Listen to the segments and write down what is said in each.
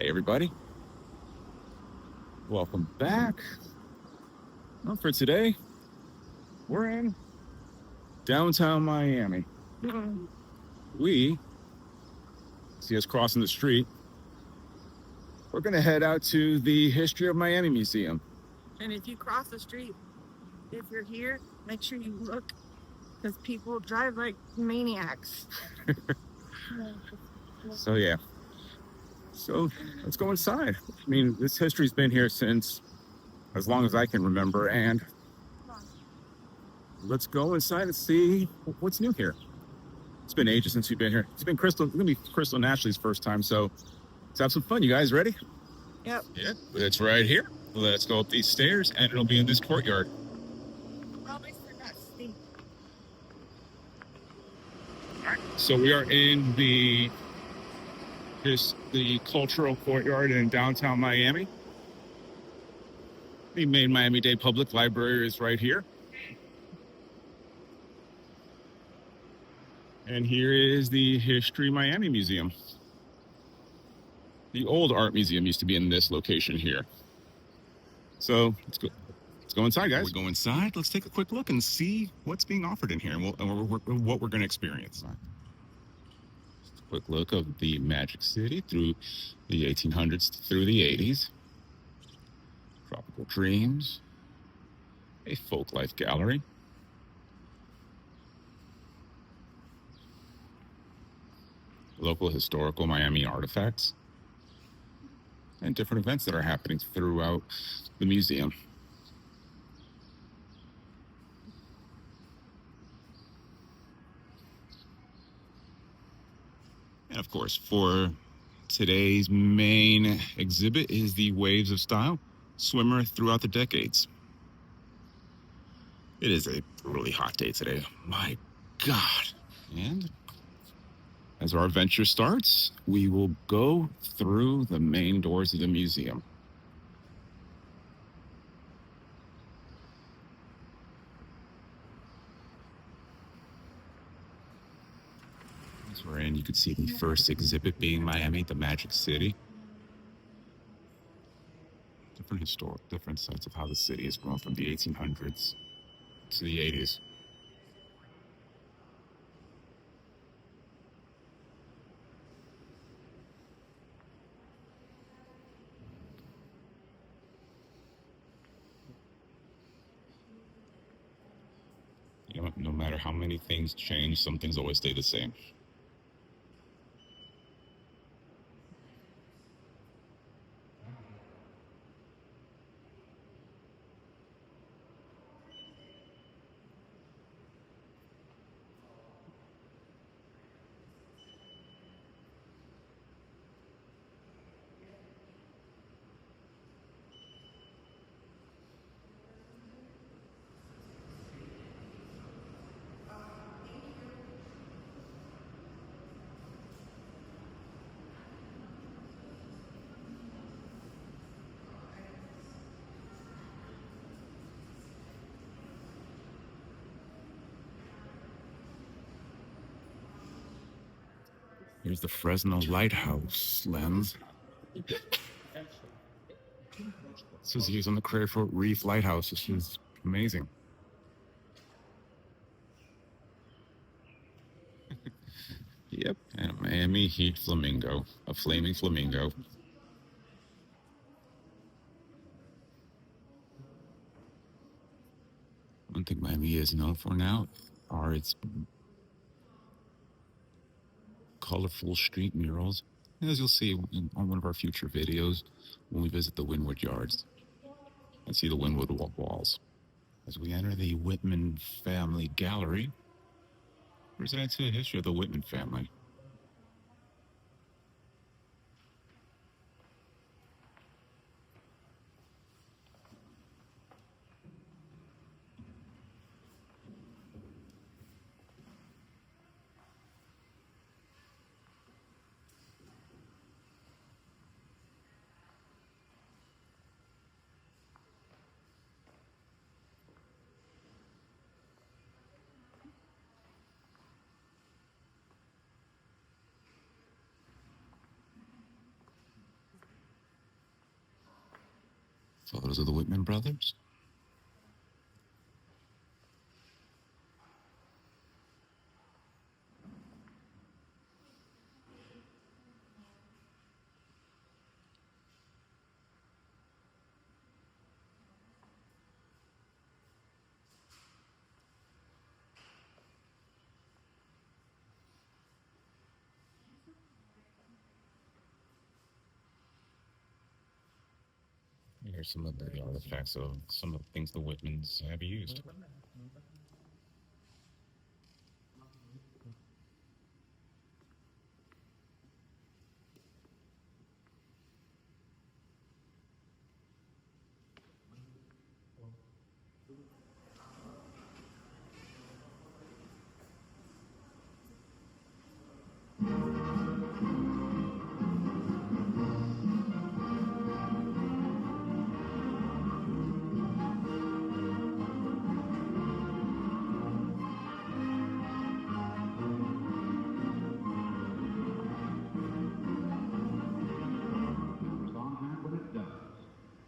Hey, everybody. Welcome back. Well, for today, we're in downtown Miami. We see us crossing the street. We're going to head out to the History of Miami Museum. And if you cross the street, if you're here, make sure you look, because people drive like maniacs. So, yeah. So, let's go inside. I mean, this history's been here since as long as I can remember, and let's go inside and see what's new here. It's been ages since we've been here. It's gonna be Crystal and Ashley's first time, so let's have some fun. You guys ready? Yep. Yeah, it's right here. Let's go up these stairs, and it'll be in this courtyard. Probably forgot Steve. So we are in the cultural courtyard in downtown Miami. The main Miami-Dade Public Library is right here. And here is the History Miami Museum. The old art museum used to be in this location here. So let's go inside, guys. We go inside. Let's take a quick look and see what's being offered in here and what we're going to experience. Just a quick look of the Magic City through the 1800s through the 80s. Tropical Dreams. A folk life gallery. Local historical Miami artifacts. And different events that are happening throughout the museum. And of course, for today's main exhibit is the Waves of Style, Swimwear throughout the decades. It is a really hot day today. My God. And as our adventure starts, we will go through the main doors of the museum. As we're in, you can see the first exhibit being Miami, the Magic City. Different sides of how the city has grown from the 1800s to the 80s. You know, no matter how many things change, some things always stay the same. Here's the Fresno Lighthouse lens. This is used on the Crayford Reef Lighthouse. This is amazing. Yep, and a Miami Heat flamingo, a flaming flamingo. One thing Miami is known for now are its colorful street murals, as you'll see on one of our future videos when we visit the Wynwood Yards and see the Wynwood walls. As we enter the Whitman family gallery, presenting to the history of the Whitman family. Photos of the Whitman brothers. Here's some of the artifacts of some of the things the Whitmans have used.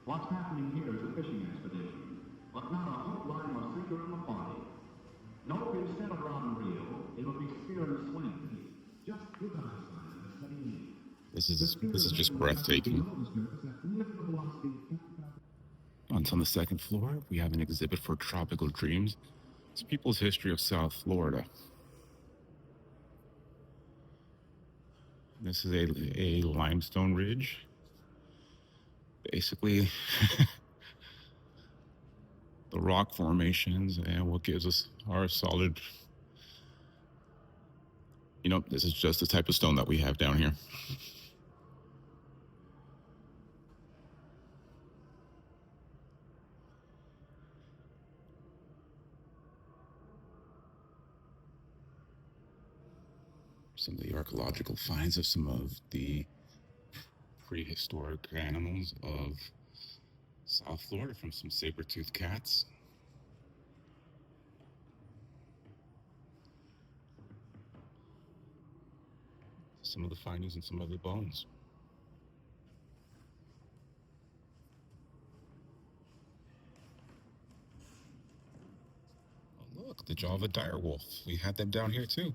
What's happening here is a fishing expedition, but not a hook, line, or sinker in the party. Note instead of rod and reel, it'll be spear and swing. Just good eyesight. This is just breathtaking. On the second floor, we have an exhibit for tropical dreams. It's people's history of South Florida. This is a limestone ridge. Basically, the rock formations and what gives us our solid, this is just the type of stone that we have down here. Some of the archaeological finds of some of the prehistoric animals of South Florida, from some saber-toothed cats. Some of the findings and some of the bones. Oh, look, the jaw of a direwolf. We had them down here too.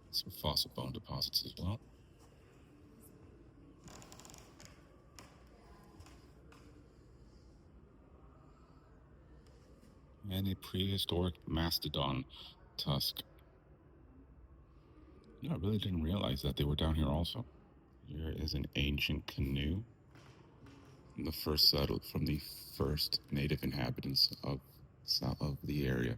Some fossil bone deposits as well. And a prehistoric mastodon tusk. I really didn't realize that they were down here also. Here is an ancient canoe from the first native inhabitants of the area.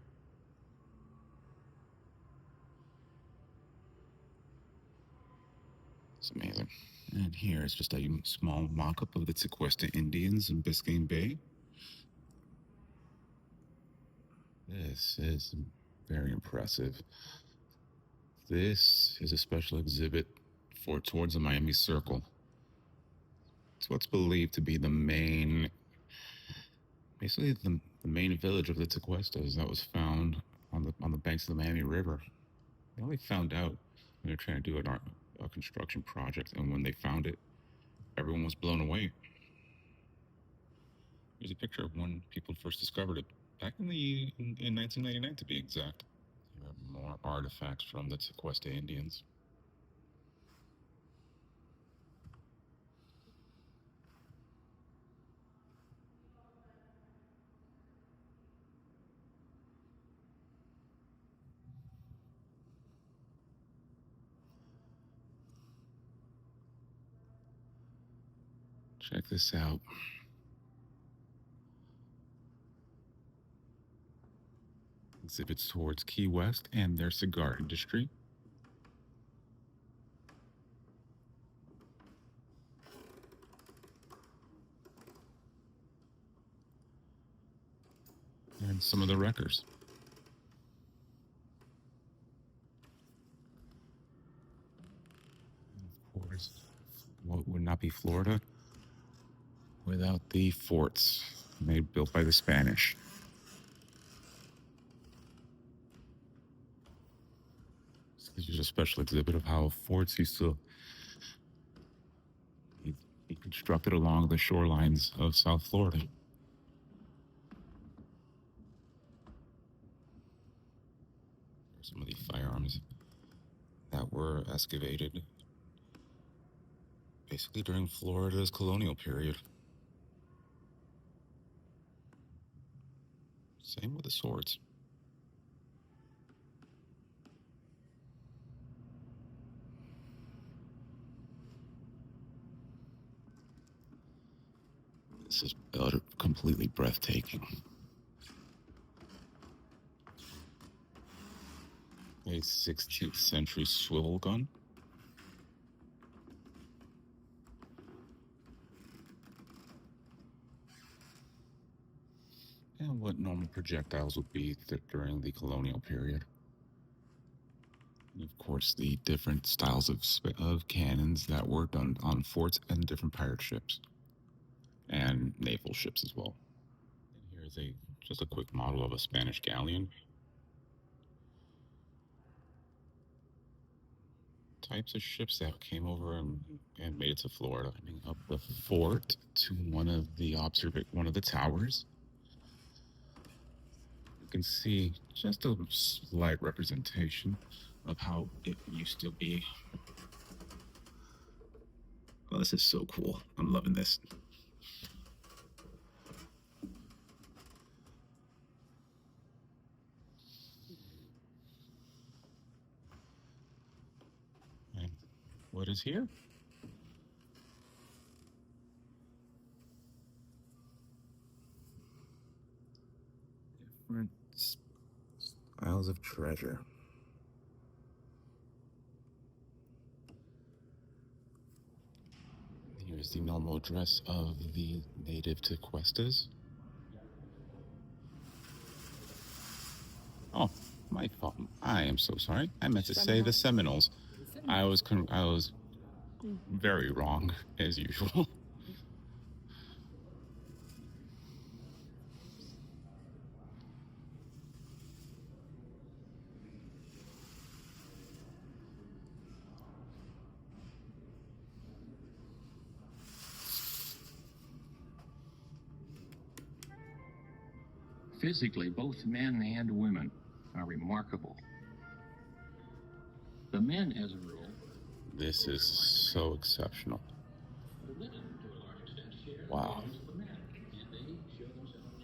It's amazing. And here is just a small mock-up of the Tequesta Indians in Biscayne Bay. This is very impressive. This is a special exhibit towards the Miami Circle. It's what's believed to be the main village of the Tequestas that was found on the banks of the Miami River. They only found out when they were trying to do a construction project, and when they found it, everyone was blown away. Here's a picture of when people first discovered it, back in 1999 to be exact. Here are more artifacts from the Tequesta Indians. Check this out. Exhibits towards Key West and their cigar industry. And some of the wreckers. Of course, what would not be Florida without the forts built by the Spanish? This is a special exhibit of how forts used to be constructed along the shorelines of South Florida. Some of the firearms that were excavated basically during Florida's colonial period. Same with the swords. This is completely breathtaking. A 16th century swivel gun. And what normal projectiles would be during the colonial period. And of course, the different styles of cannons that were done on forts and different pirate ships. And naval ships as well. And here's just a quick model of a Spanish galleon. Types of ships that came over and made it to Florida. Up the fort to one of the towers. You can see just a slight representation of how it used to be. Oh, this is so cool. I'm loving this. And what is here? Different styles of treasure. Here's the normal dress of the native Tequestas. Oh, my fault. I am so sorry. I meant to say the Seminoles. I was very wrong, as usual. Physically, both men and women are remarkable. The men, as a rule... This is so exceptional. The women, to a large extent, share Wow. the men, and they show themselves.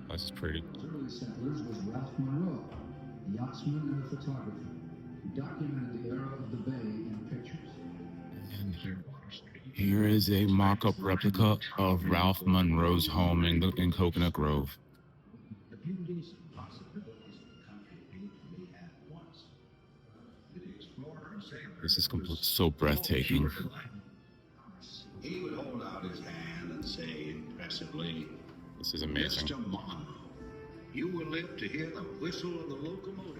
This is pretty. Early settlers was Ralph Monroe, a yachtsman and a photographer, who documented the era of the bay in pictures. And here is a mock-up replica of Ralph Monroe's home in Coconut Grove. The beauties and possibilities of the country we had once. The explorer and sailor. This is so breathtaking. He would hold out his hand and say impressively, This is amazing. "Mr. Monroe, you will live to hear the whistle of the locomotive."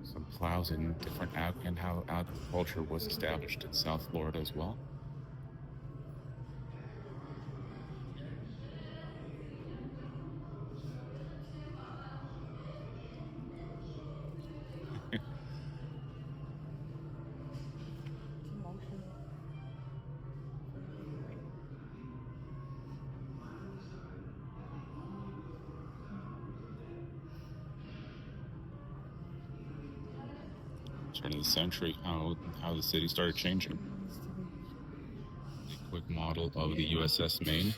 Some plows and and how agriculture was established in South Florida as well. Turn of the century, how the city started changing. A quick model of the USS Maine,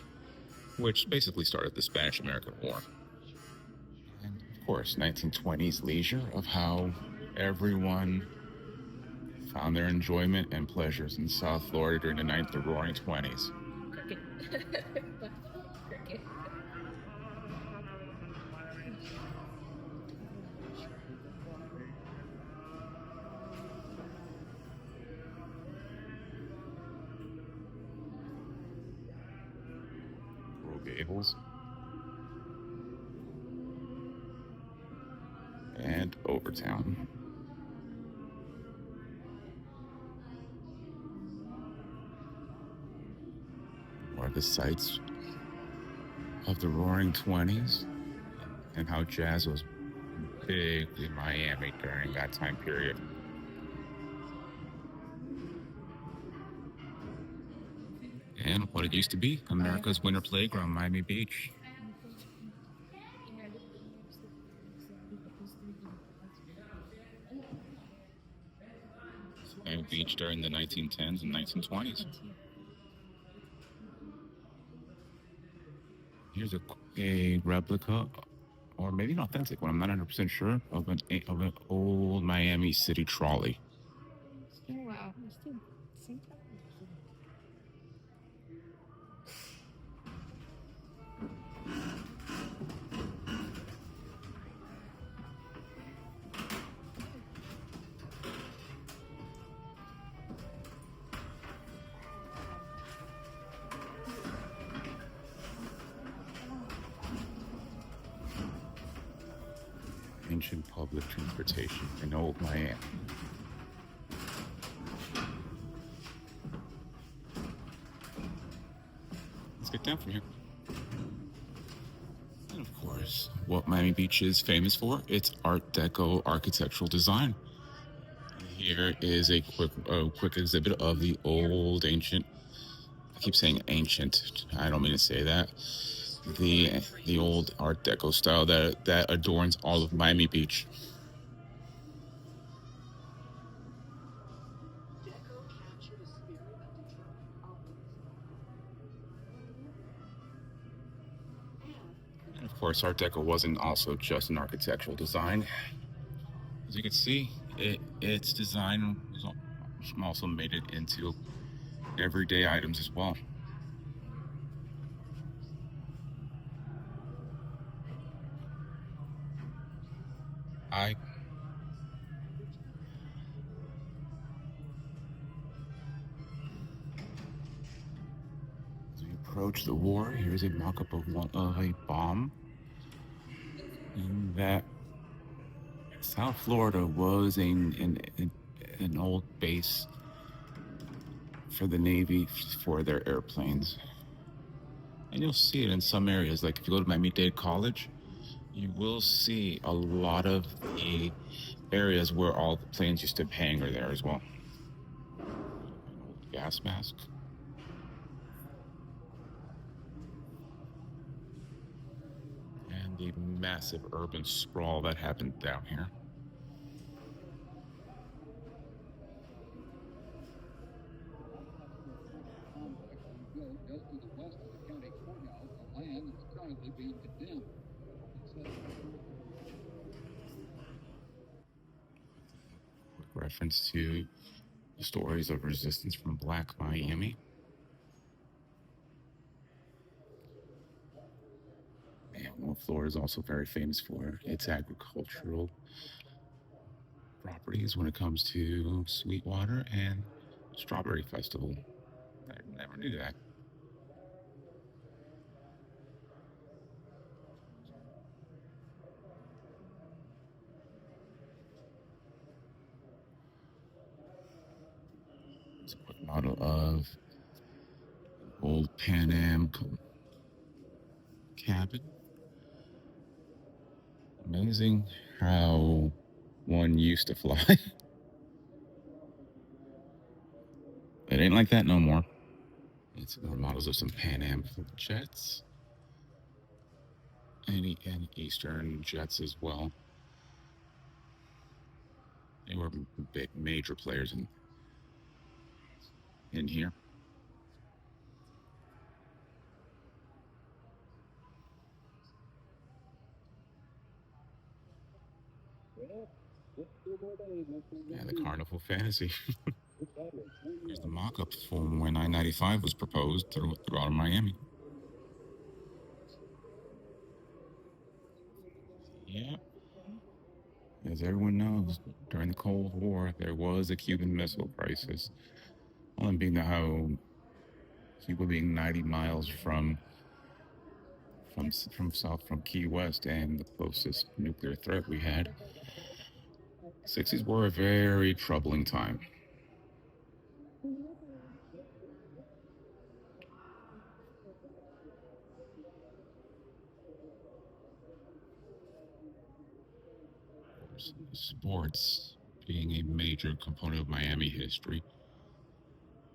which basically started the Spanish-American War. And of course, 1920s leisure of how everyone found their enjoyment and pleasures in South Florida during the Roaring Twenties. Cricket. Cricket. Coral Gables. And Overtown. Are the sites of the Roaring Twenties and how jazz was big in Miami during that time period. And what it used to be, America's winter playground, Miami Beach. Miami Beach during the 1910s and 1920s. Here's a replica, or maybe an authentic one, I'm not 100% sure, of an old Miami City trolley. Oh, wow. Ancient public transportation in old Miami. Let's get down from here. And of course, what Miami Beach is famous for, it's Art Deco architectural design. Here is a quick exhibit of the old ancient, I keep saying ancient, I don't mean to say that, the old Art Deco style that adorns all of Miami Beach. And of course, Art Deco wasn't also just an architectural design. As you can see, its design was also made it into everyday items as well. As we approach the war, here's a mock-up of a bomb. And that South Florida was an old base for the Navy for their airplanes. And you'll see it in some areas. Like if you go to Miami-Dade College, you will see a lot of the areas where all the planes used to hang are there as well. An old gas mask. And the massive urban sprawl that happened down here. Just to the west of the county courthouse, the land is currently being condemned. Quick reference to the stories of resistance from Black Miami. And well, Florida is also very famous for its agricultural properties when it comes to Sweetwater and Strawberry Festival. I never knew that. It's a quick model of old Pan Am cabin. Amazing how one used to fly. It ain't like that no more. It's more models of some Pan Am jets. And Eastern jets as well. They were big, major players in here. And the Carnival Fantasy. Here's the mock-up from when I-95 was proposed throughout Miami. Yeah. As everyone knows, during the Cold War, there was a Cuban Missile Crisis. Well, and being how Cuba being 90 miles from Key West and the closest nuclear threat we had, 60s were a very troubling time. Of course, sports being a major component of Miami history.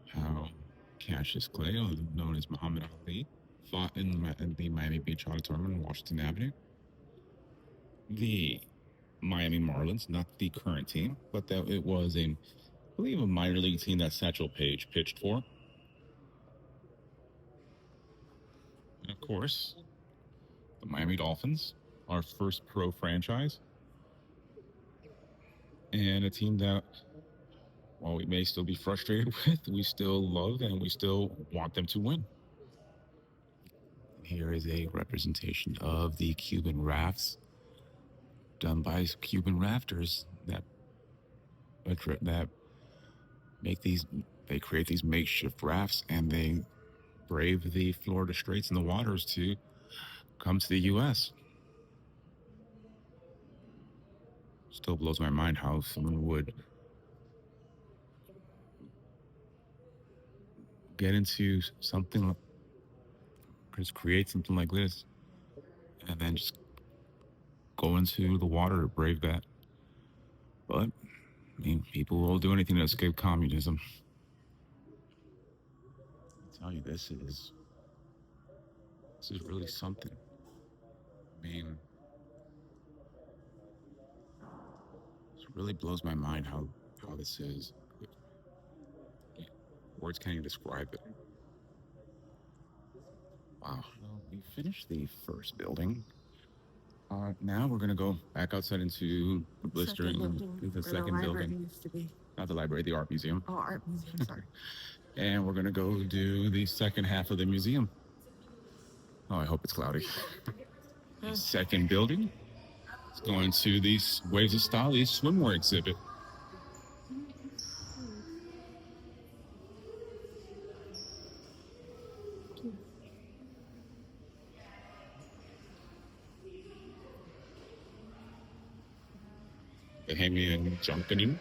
How Cassius Clay, known as Muhammad Ali, fought in the Miami Beach Auditorium in Washington Avenue. The Miami Marlins, not the current team, but that it was I believe, a minor league team that Satchel Paige pitched for. And of course, the Miami Dolphins, our first pro franchise, and a team that, while we may still be frustrated with, we still love and we still want them to win. Here is a representation of the Cuban rafts done by Cuban rafters that make these. They create these makeshift rafts and they brave the Florida Straits and the waters to come to the U.S. Still blows my mind how someone would get into something, just create something like this, and then just go into the water to brave that. But, I mean, people will do anything to escape communism. I tell you, this is really something. I mean, it really blows my mind how this is. Words can't even describe it. Wow. Well, we finished the first building. Now we're gonna go back outside into the blistering, the second building. Used to be. Not the library, the art museum. Oh, art museum, sorry. And we're gonna go do the second half of the museum. Oh, I hope it's cloudy. The second building is going to the Waves of Style, the swimwear exhibit. They hang me in Junkanoo.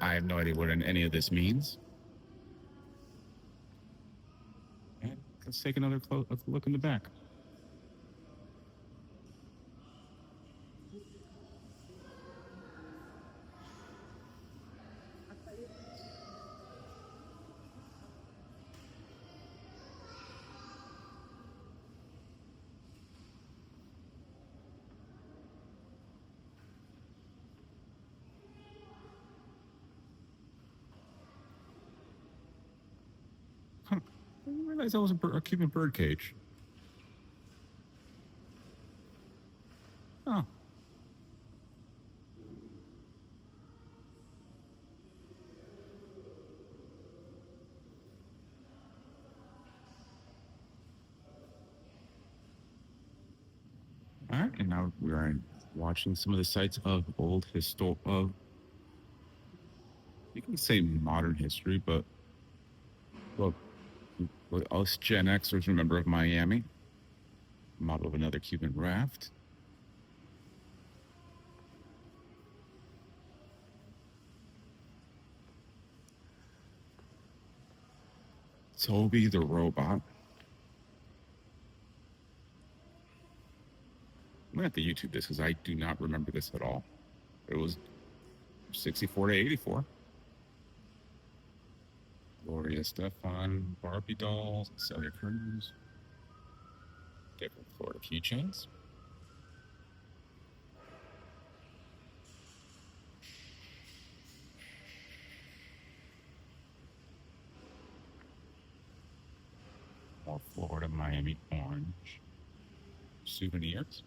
I have no idea what any of this means. And let's take another look in the back. Huh. I didn't realize that was a Cuban bird cage. Oh. All right, and now we are watching some of the sites of you can say modern history, but well, us Gen Xers remember of Miami, model of another Cuban raft. Toby the robot. I'm gonna have to YouTube this because I do not remember this at all. It was 64 to 84. Gloria Stefan, Barbie dolls, Celia Cruz, different Florida keychains. Florida Miami orange. Souvenirs.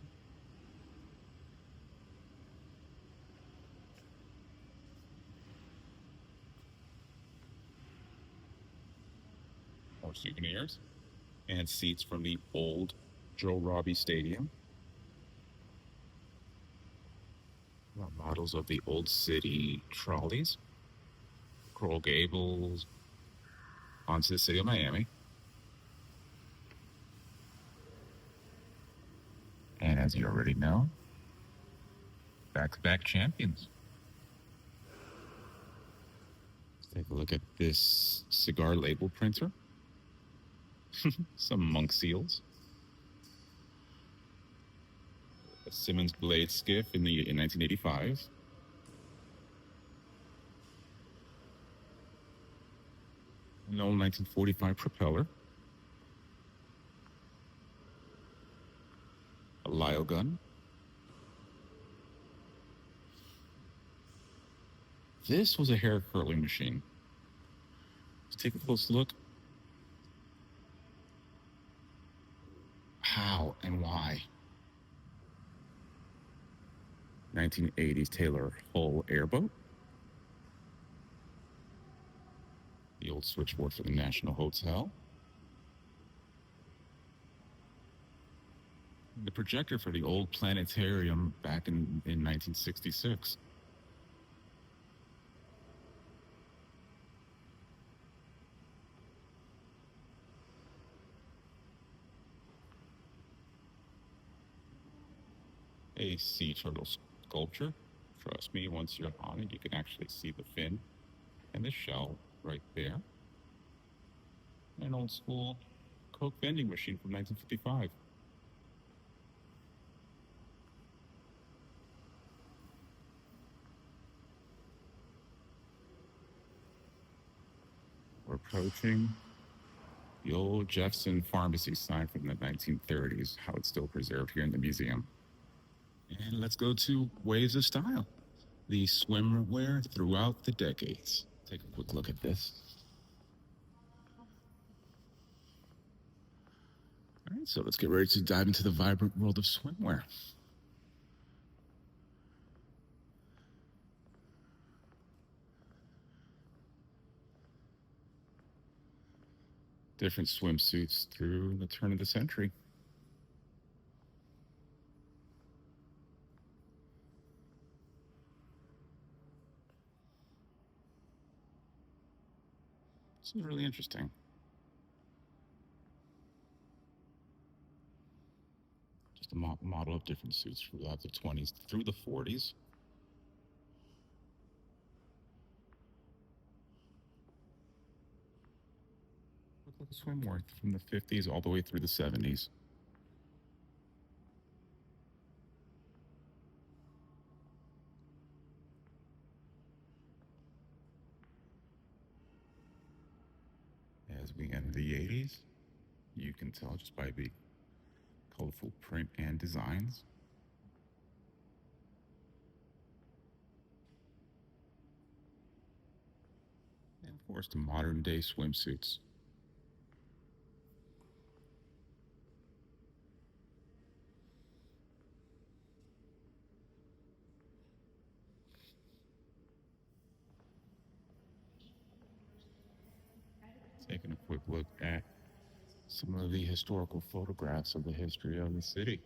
More souvenirs. And seats from the old Joe Robbie Stadium. Models of the old city trolleys. Coral Gables. Onto the city of Miami. And as you already know, back-to-back champions. Let's take a look at this cigar label printer. Some monk seals. A Simmons blade skiff in 1985. An old 1945 propeller. A Lyle gun. This was a hair curling machine. Let's take a close look. How and why? 1980s Taylor Hull airboat. The old switchboard for the National Hotel. The projector for the old planetarium back in 1966. A sea turtle sculpture. Trust me, once you're on it, you can actually see the fin and the shell right there. An old school Coke vending machine from 1955. We're approaching the old Jeffson Pharmacy sign from the 1930s, how it's still preserved here in the museum. And let's go to Waves of Style, the swimwear throughout the decades. Take a quick look at this. All right, so let's get ready to dive into the vibrant world of swimwear. Different swimsuits through the turn of the century. This is really interesting. Just a model of different suits throughout the 20s through the 40s. Look like swimwear from the 50s all the way through the 70s. As we enter the 80s, you can tell just by the colorful print and designs. And of course, the modern day swimsuits. Taking a quick look at some of the historical photographs of the history of the city.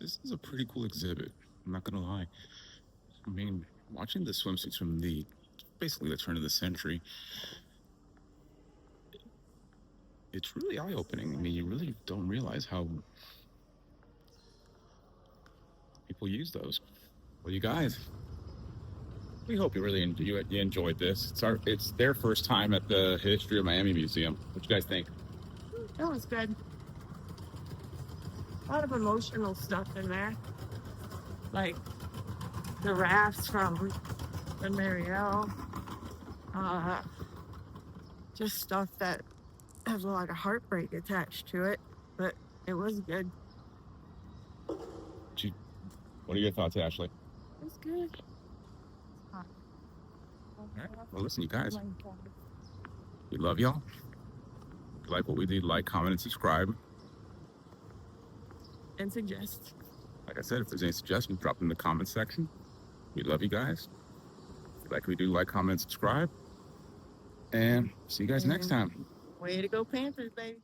This is a pretty cool exhibit, I'm not gonna lie. I mean, watching the swimsuits from basically the turn of the century, it's really eye-opening. I mean, you really don't realize how people use those. Well, you guys, we hope you really you enjoyed this. It's their first time at the History of Miami Museum. What you guys think? That was good. A lot of emotional stuff in there. Like the rafts from the Marielle. Just stuff that has a lot of heartbreak attached to it. But it was good. What are your thoughts, Ashley? It's good. All right. Well, listen, you guys, we love y'all. If you like what we do, like, comment, and subscribe. And suggest. Like I said, if there's any suggestions, drop them in the comment section. We love you guys. If you like what we do, like, comment, subscribe. And see you guys next time. Way to go, Panthers, baby.